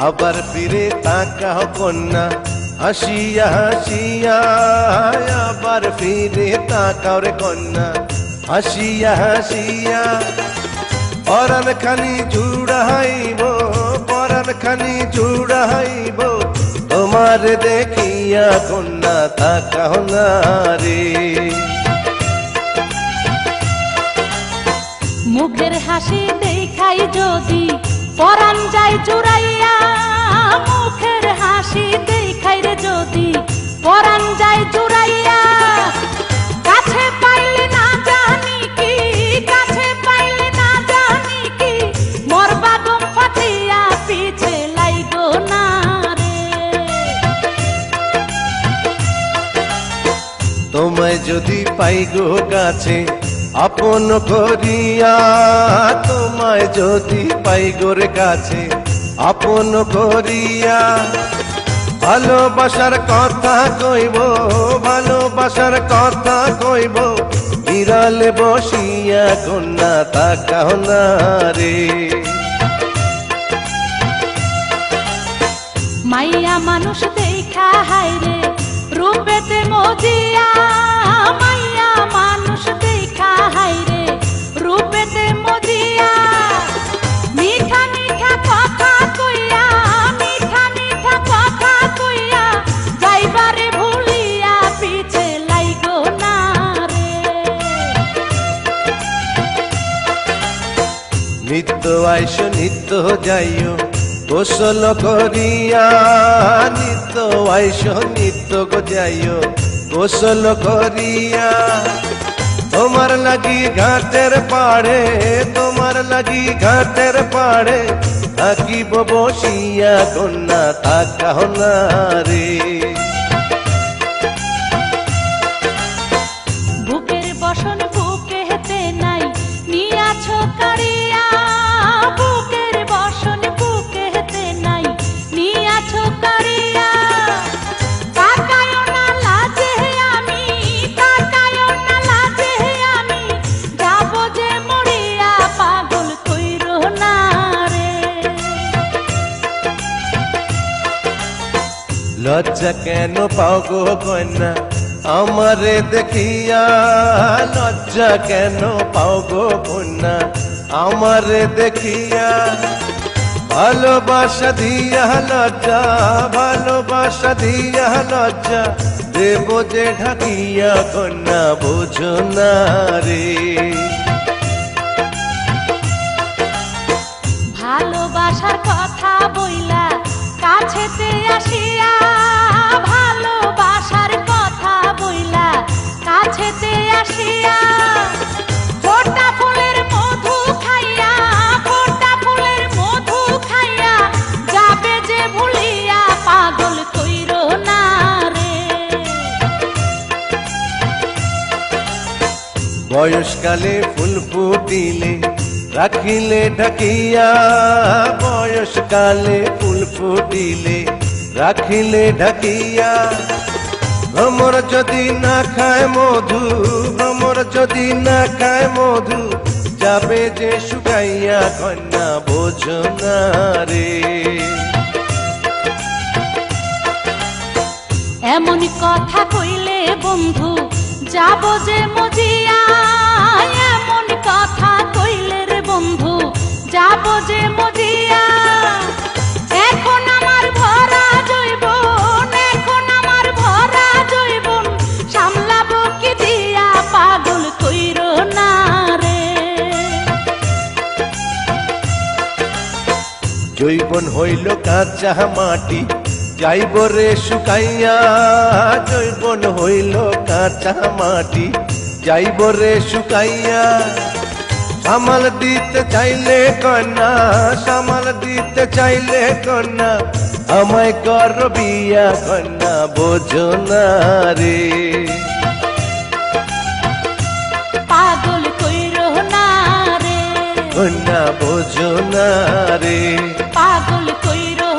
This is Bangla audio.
আবার ফিরে তাকাও কন্যা হাসিয়া হাসিয়া, আবার ফিরে তাকাও রে কন্যা হাসিয়া হাসিয়া। পরাণ খানি জুড়াইব, পরাণ খানি জুড়াইব, তোমার দেখিয়া কন্যা তাকাও না রে। মুখের হাসি দেখাই যদি পরাণ যায় জুড়াইয়া, মুখের হাসি দেখাই রে যদি পরাণ যায় জুড়াইয়া। কাছে পাইলে না জানি কি, কাছে পাইলে না জানি কি, মরবা দম ফাটিয়া পিছে লাইগো না রে। তোমায় যদি পাই গো কাছে আপন করিয়া, তোমায় যদি পাই গোর কাছে আপন করিয়া, ভালোবাসার কথা কইব, ভালোবাসার কথা কইব, বিড়ালে বসিয়া কন্যা তাকাও না রে। মাইয়া মানুষ দেখা হাইরে রূপেতে মজিয়া, মাইয়া মানুষ দেখা হাইরে রূপেতে মজিয়া। মিঠা মিঠা কথা কইয়া, মিঠা মিঠা কথা কইয়া, যাইবারে ভুলিয়া পিছে লাইগো না রে। নিত্য আইসো নিত্য যাইও গোসল করিয়া, নিত্য আইসো নিত্য গো যাইও গোসল করিয়া। তোমার লাগি ঘাটের পাড়ে, তোমার লাগি ঘাটের পাড়ে, থাকিব বসিয়া কন্যা তাকাও না রে। বুকের বসন বুকে হেতে নাই নিয়াছো কাড়িয়া, বুকের বসন বুকে হেতে নাই নিয়াছো কাড়িয়া। তাকায়ও না লাজে আমি, তাকায়ও না লাজে আমি, যাব যে মরিয়া পাগল কইরো না রে। লজ্জা কেন পাও গো কন্যা আমারে দেখিয়া, লজ্জা কেন পাও গো কন্যা আমারে দেখিয়া। ভালোবাসা দিয়া লজ্জা, ভালোবাসা দিয়া লজ্জা, দেব যে ঢাকিয়া কন্যা বোঝো না রে। ভালোবাসার কথা বইলা কাছেতে আসিয়া, ভালোবাসার কথা বইলা কাছেতে আসিয়া। ফোটা ফুলের মধু খাইয়া, ফোটা ফুলের মধু খাইয়া, যাবে যে ভুলিয়া পাগল কইরো না রে। বয়সকালে ফুল ফুটিলে রাখিলে ঢাকিয়া, বয়সকালে ফুল ফুটিলে রাখিলে ঢাকিয়া। ভ্রমর যদি না খায় মধু, ভ্রমর যদি না খায় মধু, যাবে যে শুকাইয়া কন্যা বোঝো না রে। এমন কথা কইলে বন্ধু যাব যে মজিয়া, এমন কথা কইলে রে বন্ধু যাব যে মজিয়া। এখন আমার ভরা জৈবন, এখন আমার ভরা জৈবন, সামলাবো কি দিয়া পাগল কইরো না রে। জৈবন হইল কাঁচা মাটি, যাইব রে শুকাইয়া, জৈবন হইল কাঁচা মাটি, যাইব রে শুকাইয়া। সামাল দিতে চাইলে কন্যা, সামাল দিতে চাইলে কন্যা, আমায় কর বিয়া কন্যা বোঝো না রে। পাগল কইরো না রে, কন্যা বোঝো না রে। পাগল কইরো